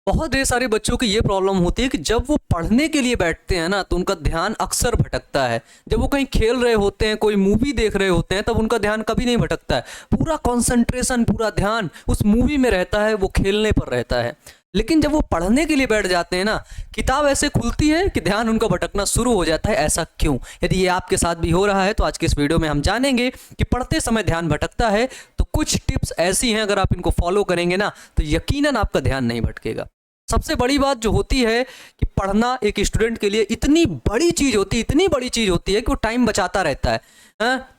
बहुत ढेर सारे बच्चों की ये प्रॉब्लम होती है कि जब वो पढ़ने के लिए बैठते हैं ना तो उनका ध्यान अक्सर भटकता है। जब वो कहीं खेल रहे होते हैं, कोई मूवी देख रहे होते हैं, तब उनका ध्यान कभी नहीं भटकता है। पूरा कंसंट्रेशन, पूरा ध्यान उस मूवी में रहता है, वो खेलने पर रहता है। लेकिन जब वो पढ़ने के लिए बैठ जाते हैं ना, किताब ऐसे खुलती है कि ध्यान उनका भटकना शुरू हो जाता है। ऐसा क्यों? यदि ये आपके साथ भी हो रहा है तो आज के इस वीडियो में हम जानेंगे कि पढ़ते समय ध्यान भटकता है तो कुछ टिप्स ऐसी हैं, अगर आप इनको फॉलो करेंगे ना तो यकीनन आपका ध्यान नहीं भटकेगा। सबसे बड़ी बात जो होती है कि पढ़ना एक स्टूडेंट के लिए इतनी बड़ी चीज़ होती है, इतनी बड़ी चीज़ होती है कि वो टाइम बचाता रहता है।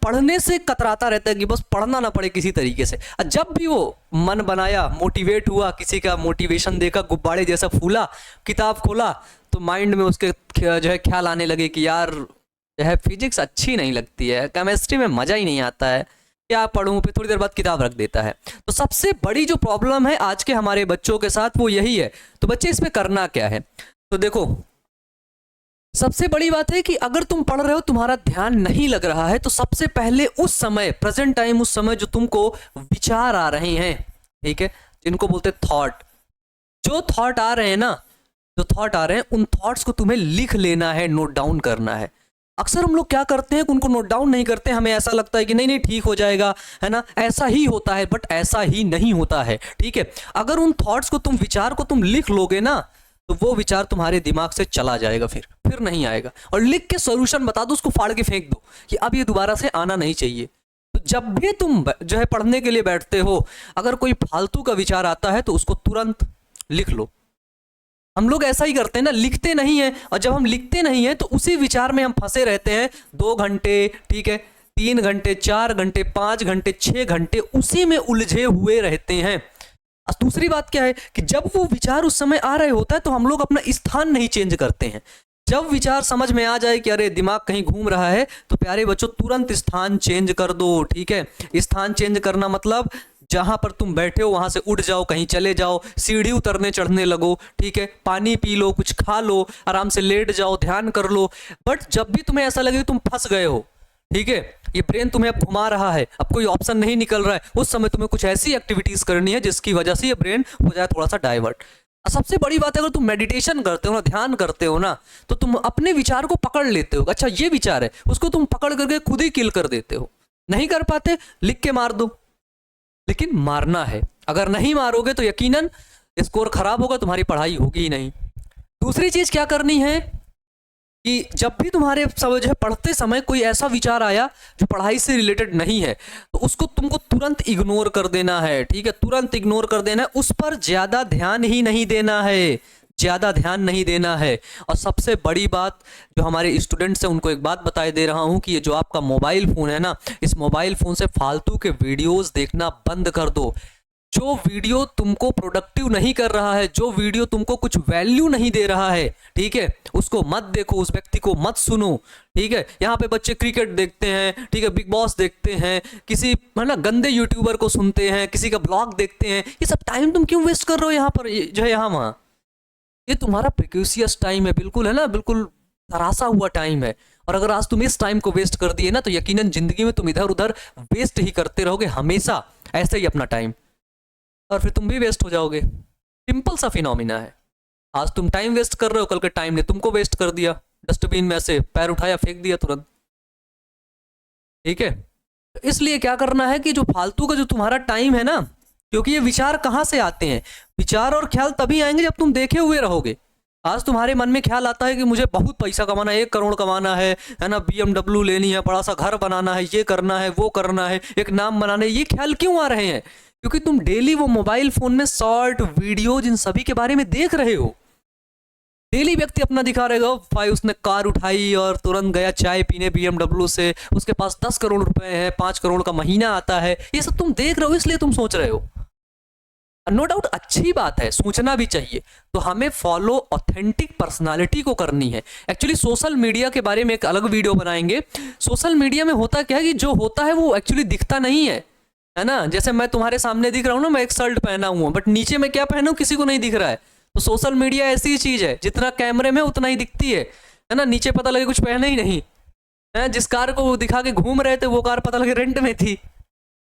पढ़ने से कतराता रहता है कि बस पढ़ना ना पड़े किसी तरीके से। जब भी वो मन बनाया, मोटिवेट हुआ, किसी का मोटिवेशन देखा, गुब्बारे जैसा फूला, किताब खोला, तो माइंड में उसके जो है ख्याल आने लगे कि यार जो है फिजिक्स अच्छी नहीं लगती है, केमिस्ट्री में मज़ा ही नहीं आता है, क्या पढ़ूं। फिर थोड़ी देर बाद किताब रख देता है। तो सबसे बड़ी जो प्रॉब्लम है आज के हमारे बच्चों के साथ वो यही है। तो बच्चे इसमें करना क्या है? तो देखो, सबसे बड़ी बात है कि अगर तुम पढ़ रहे हो, तुम्हारा ध्यान नहीं लग रहा है, तो सबसे पहले उस समय, प्रेजेंट टाइम, उस समय जो तुमको विचार आ रहे हैं, ठीक है, जिनको बोलते थॉट, जो थॉट आ रहे हैं ना, जो थॉट आ रहे हैं, उन थॉट्स को तुम्हें लिख लेना है, नोट डाउन करना है। अक्सर हम लोग क्या करते हैं कि उनको नोट डाउन नहीं करते। हमें ऐसा लगता है कि नहीं नहीं ठीक हो जाएगा, है ना, ऐसा ही होता है, बट ऐसा ही नहीं होता है। ठीक है, अगर उन थॉट्स को, तुम विचार को तुम लिख लोगे ना, तो वो विचार तुम्हारे दिमाग से चला जाएगा, फिर नहीं आएगा। और लिख के सॉल्यूशन बता दो, उसको फाड़ के फेंक दो कि अब ये दोबारा से आना नहीं चाहिए। तो जब भी तुम जो है पढ़ने के लिए बैठते हो, अगर कोई फालतू का विचार आता है तो उसको तुरंत लिख लो। हम लोग ऐसा ही करते हैं ना, लिखते नहीं है। और जब हम लिखते नहीं है तो उसी विचार में हम फंसे रहते हैं 2 घंटे, ठीक है, 3 घंटे, 4 घंटे, 5 घंटे, 6 घंटे उसी में उलझे हुए रहते हैं। दूसरी बात क्या है कि जब वो विचार उस समय आ रहे होता है तो हम लोग अपना स्थान नहीं चेंज करते हैं। जब विचार समझ में आ जाए कि अरे दिमाग कहीं घूम रहा है, तो प्यारे बच्चों तुरंत स्थान चेंज कर दो। ठीक है, स्थान चेंज करना मतलब जहां पर तुम बैठे हो वहां से उठ जाओ, कहीं चले जाओ, सीढ़ी उतरने चढ़ने लगो, ठीक है, पानी पी लो, कुछ खा लो, आराम से लेट जाओ, ध्यान कर लो। बट जब भी तुम्हें ऐसा लगे कि तुम फंस गए हो, ठीक है, ये ब्रेन तुम्हें अब घुमा रहा है, अब कोई ऑप्शन नहीं निकल रहा है, उस समय तुम्हें कुछ ऐसी एक्टिविटीज करनी है जिसकी वजह से ये ब्रेन हो जाए थोड़ा सा डाइवर्ट। सबसे बड़ी बात है, अगर तुम मेडिटेशन करते हो ना, ध्यान करते हो ना, तो तुम अपने विचार को पकड़ लेते हो। अच्छा ये विचार है, उसको तुम पकड़ करके खुद ही किल कर देते हो। नहीं कर पाते, लिख के मार दो, लेकिन मारना है। अगर नहीं मारोगे तो यकीनन स्कोर खराब होगा, तुम्हारी पढ़ाई होगी ही नहीं। दूसरी चीज क्या करनी है कि जब भी तुम्हारे समझ है पढ़ते समय कोई ऐसा विचार आया जो पढ़ाई से रिलेटेड नहीं है, तो उसको तुमको तुरंत इग्नोर कर देना है। ठीक है, तुरंत इग्नोर कर देना है, उस पर ज्यादा ध्यान ही नहीं देना है, ज़्यादा ध्यान नहीं देना है। और सबसे बड़ी बात जो हमारे स्टूडेंट्स हैं उनको एक बात बताए दे रहा हूँ कि ये जो आपका मोबाइल फ़ोन है ना, इस मोबाइल फ़ोन से फालतू के वीडियोस देखना बंद कर दो। जो वीडियो तुमको प्रोडक्टिव नहीं कर रहा है, जो वीडियो तुमको कुछ वैल्यू नहीं दे रहा है, ठीक है, उसको मत देखो, उस व्यक्ति को मत सुनो। ठीक है, यहाँ पे बच्चे क्रिकेट देखते हैं, ठीक है, बिग बॉस देखते हैं, किसी है ना गंदे यूट्यूबर को सुनते हैं, किसी का ब्लॉग देखते हैं। ये सब टाइम तुम क्यों वेस्ट कर रहे हो यहाँ पर, जो है यहाँ वहाँ? ये तुम्हारा प्रिक्यूशियस टाइम है, बिल्कुल, है ना, बिल्कुल तरासा हुआ टाइम है। और अगर आज तुम इस टाइम को वेस्ट कर दिए ना, तो यकीनन जिंदगी में तुम इधर उधर वेस्ट ही करते रहोगे, हमेशा ऐसे ही अपना टाइम, और फिर तुम भी वेस्ट हो जाओगे। सिंपल सा फिनोमिना है। आज तुम टाइम वेस्ट कर रहे हो, कल के टाइम ने तुमको वेस्ट कर दिया, डस्टबिन में से पैर उठाया फेंक दिया तुरंत। ठीक है, इसलिए क्या करना है कि जो फालतू का जो तुम्हारा टाइम है ना, क्योंकि ये विचार कहाँ से आते हैं? विचार और ख्याल तभी आएंगे जब तुम देखे हुए रहोगे। आज तुम्हारे मन में ख्याल आता है कि मुझे बहुत पैसा कमाना है, 1 करोड़ कमाना है ना, BMW लेनी है, बड़ा सा घर बनाना है, ये करना है, वो करना है, एक नाम बनाना है। ये ख्याल क्यों आ रहे हैं? क्योंकि तुम डेली वो मोबाइल फोन में शॉर्ट वीडियोज इन सभी के बारे में देख रहे हो। डेली व्यक्ति अपना दिखा रहेगा, भाई उसने कार उठाई और तुरंत गया चाय पीने BMW से, उसके पास 10 करोड़ रुपए हैं, 5 करोड़ का महीना आता है। ये सब तुम देख रहे हो, इसलिए तुम सोच रहे हो। नो डाउट अच्छी बात है, सोचना भी चाहिए। तो हमें फॉलो ऑथेंटिक पर्सनालिटी को करनी है। एक्चुअली सोशल मीडिया के बारे में एक अलग वीडियो बनाएंगे। सोशल मीडिया में होता क्या है कि जो होता है वो एक्चुअली दिखता नहीं है ना। जैसे मैं तुम्हारे सामने दिख रहा हूँ ना, मैं एक शर्ट पहना हुआ, बट नीचे में क्या पहना हूँ किसी को नहीं दिख रहा है। तो सोशल मीडिया ऐसी चीज है, जितना कैमरे में उतना ही दिखती है ना। नीचे पता लगे कुछ पहने ही नहीं है। जिस कार को वो दिखा के घूम रहे थे वो कार पता लगे रेंट में थी,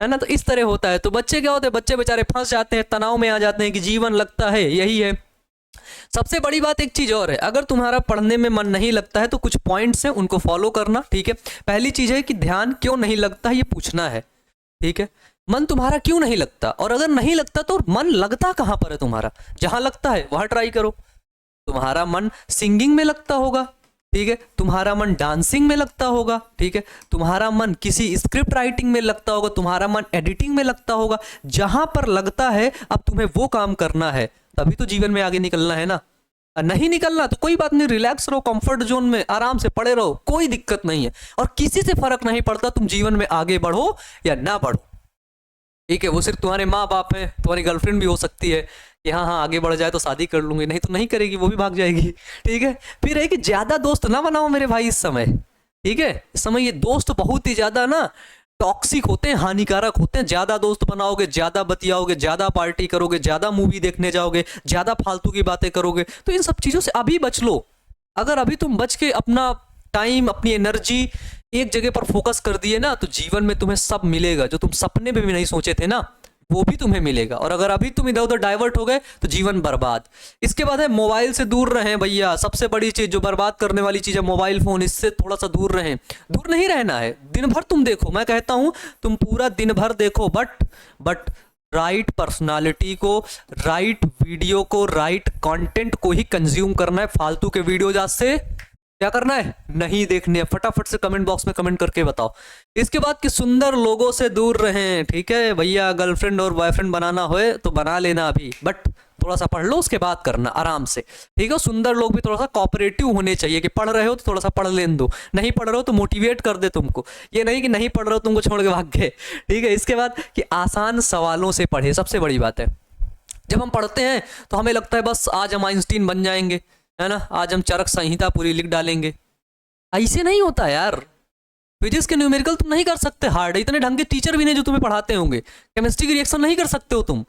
है ना। तो इस तरह होता है। तो बच्चे क्या होते हैं, बच्चे बेचारे फंस जाते हैं, तनाव में आ जाते हैं कि जीवन लगता है यही है, सबसे बड़ी बात एक चीज और है, अगर तुम्हारा पढ़ने में मन नहीं लगता है तो कुछ पॉइंट्स हैं, उनको फॉलो करना, ठीक है। पहली चीज है कि ध्यान क्यों नहीं लगता है ये पूछना है, ठीक है। मन तुम्हारा क्यों नहीं लगता, और अगर नहीं लगता तो मन लगता कहाँ पर है तुम्हारा, जहां लगता है वहां ट्राई करो। तुम्हारा मन सिंगिंग में लगता होगा, ठीक है, तुम्हारा मन डांसिंग में लगता होगा, ठीक है, तुम्हारा मन किसी स्क्रिप्ट राइटिंग में लगता होगा, तुम्हारा मन एडिटिंग में लगता होगा। जहां पर लगता है अब तुम्हें वो काम करना है, तभी तो जीवन में आगे निकलना है ना। नहीं निकलना तो कोई बात नहीं, रिलैक्स रहो, कंफर्ट जोन में आराम से पड़े रहो, कोई दिक्कत नहीं है, और किसी से फर्क नहीं पड़ता तुम जीवन में आगे बढ़ो या ना बढ़ो, ठीक है। वो सिर्फ तुम्हारे माँ बाप हैं, तुम्हारी गर्लफ्रेंड भी हो सकती है कि हाँ हाँ आगे बढ़ जाए तो शादी कर लूंगी, नहीं तो नहीं करेगी, वो भी भाग जाएगी, ठीक है। फिर है कि ज्यादा दोस्त ना बनाओ मेरे भाई इस समय, ठीक है। इस समय ये दोस्त बहुत ही ज्यादा ना टॉक्सिक होते हैं, हानिकारक होते हैं। ज्यादा दोस्त बनाओगे, ज्यादा बतियाओगे, ज्यादा पार्टी करोगे, ज्यादा मूवी देखने जाओगे, ज्यादा फालतू की बातें करोगे, तो इन सब चीजों से अभी बच लो। अगर अभी तुम बच के अपना टाइम, अपनी एनर्जी एक जगह पर फोकस कर दिए ना, तो जीवन में तुम्हें सब मिलेगा जो तुम सपने में भी नहीं सोचे थे ना, वो भी तुम्हें मिलेगा। और अगर अभी तुम इधर उधर डाइवर्ट हो गए तो जीवन बर्बाद। इसके बाद है मोबाइल से दूर रहें भैया, सबसे बड़ी चीज जो बर्बाद करने वाली चीज है मोबाइल फोन, इससे थोड़ा सा दूर रहें। दूर नहीं रहना है, दिन भर तुम देखो, मैं कहता हूं तुम पूरा दिन भर देखो, बट राइट पर्सनालिटी को, राइट वीडियो को, राइट कंटेंट को ही कंज्यूम करना है। फालतू के वीडियोज आज से क्या करना है, नहीं देखने हैं। फटाफट से कमेंट बॉक्स में कमेंट करके बताओ। इसके बाद कि सुंदर लोगों से दूर रहें, ठीक है भैया। गर्लफ्रेंड और बॉयफ्रेंड बनाना होए तो बना लेना अभी, बट थोड़ा सा पढ़ लो, उसके बाद करना आराम से, ठीक है। सुंदर लोग भी थोड़ा सा कोऑपरेटिव होने चाहिए, कि पढ़ रहे हो तो थोड़ा सा पढ़ लेने दो, नहीं पढ़ रहे हो तो मोटिवेट कर दे तुमको, ये नहीं कि नहीं पढ़ रहे हो तुमको छोड़ के भाग गए, ठीक है। इसके बाद कि आसान सवालों से पढ़े, सबसे बड़ी बात है। जब हम पढ़ते हैं तो हमें लगता है बस आज हम आइंस्टीन बन जाएंगे, है ना, आज हम चरक संहिता पूरी लिख डालेंगे। ऐसे नहीं होता यार। फिजिक्स के न्यूमेरिकल तुम नहीं कर सकते हार्ड, इतने ढंग के टीचर भी नहीं जो तुम्हें पढ़ाते होंगे। केमिस्ट्री की रिएक्शन नहीं कर सकते हो तुम,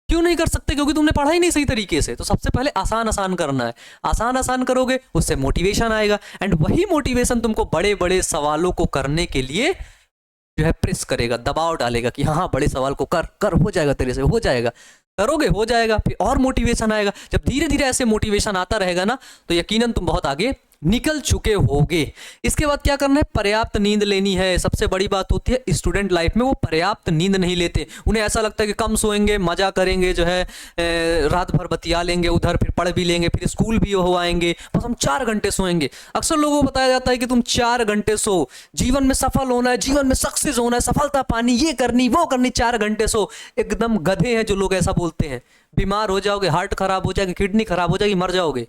क्यों नहीं कर सकते, क्योंकि तुमने पढ़ा ही नहीं सही तरीके से। तो सबसे पहले आसान आसान करना है, आसान आसान करोगे उससे मोटिवेशन आएगा, एंड वही मोटिवेशन तुमको बड़े बड़े सवालों को करने के लिए जो है प्रेस करेगा, दबाव डालेगा कि हाँ हाँ बड़े सवाल को कर हो जाएगा, तेरे से हो जाएगा, करोगे हो जाएगा। फिर और मोटिवेशन आएगा। जब धीरे धीरे ऐसे मोटिवेशन आता रहेगा ना, तो यकीनन तुम बहुत आगे निकल चुके होगे। इसके बाद क्या करना है, पर्याप्त नींद लेनी है। सबसे बड़ी बात होती है स्टूडेंट लाइफ में वो पर्याप्त नींद नहीं लेते, उन्हें ऐसा लगता है कि कम सोएंगे, मजा करेंगे, जो है रात भर बतिया लेंगे, उधर फिर पढ़ भी लेंगे, फिर स्कूल भी हो आएंगे, बस हम 4 घंटे सोएंगे। अक्सर लोगों को बताया जाता है कि तुम 4 घंटे सो, जीवन में सफल होना है, जीवन में सक्सेस होना है, सफलता पानी, ये करनी वो करनी, 4 घंटे सो। एकदम गधे हैं जो लोग ऐसा बोलते हैं। बीमार हो जाओगे, हार्ट खराब हो जाएगी, किडनी खराब हो जाएगी, मर जाओगे।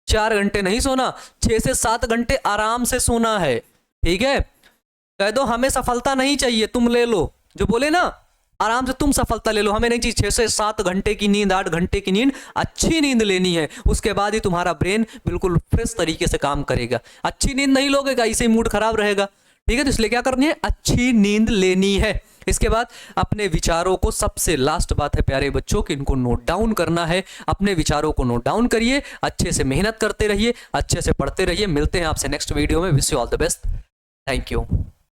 4 घंटे नहीं सोना, 6 से 7 घंटे आराम से सोना है, ठीक है। कह दो हमें सफलता नहीं चाहिए, तुम ले लो, जो बोले ना आराम से तुम सफलता ले लो, हमें नहीं चाहिए 6 से 7 घंटे की नींद, 8 घंटे की नींद, अच्छी नींद लेनी है। उसके बाद ही तुम्हारा ब्रेन बिल्कुल फ्रेश तरीके से काम करेगा। अच्छी नींद नहीं लोगे ऐसे ही मूड खराब रहेगा, ठीक है। तो इसलिए क्या करनी है, अच्छी नींद लेनी है। इसके बाद अपने विचारों को, सबसे लास्ट बात है प्यारे बच्चों कि इनको नोट डाउन करना है। अपने विचारों को नोट डाउन करिए, अच्छे से मेहनत करते रहिए, अच्छे से पढ़ते रहिए। मिलते हैं आपसे नेक्स्ट वीडियो में। Wish you all the best, thank you.